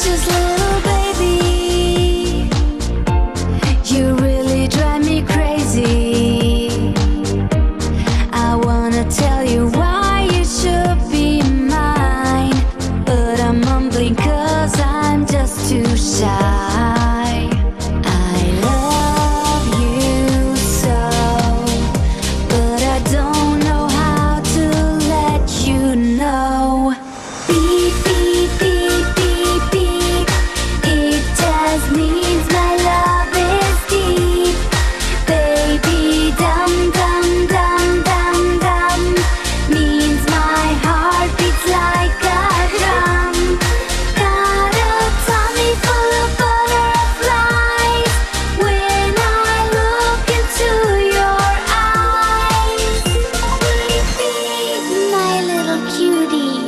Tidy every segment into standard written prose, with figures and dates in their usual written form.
precious little baby. You really drive me crazy. I wanna tell you why you should be mine, but I'm mumbling 'cause I'm just too shy. I love you so, but I don't know how to let you know. Beep, beep, beep, beep, beep. It just means my love is deep. Baby, dum, dum, dum, dum, dum. Means my heart beats like a drum. Got a tummy full of butterflies when I look into your eyes. Beep, beep, my little cutie.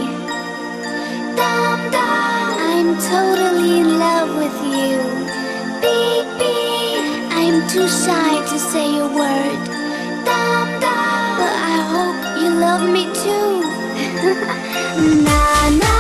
Dum, dum, I'm totally in love with you. Beep, beep, I'm too shy to say a word. Dum, dum, but I hope you love me too. Na, na.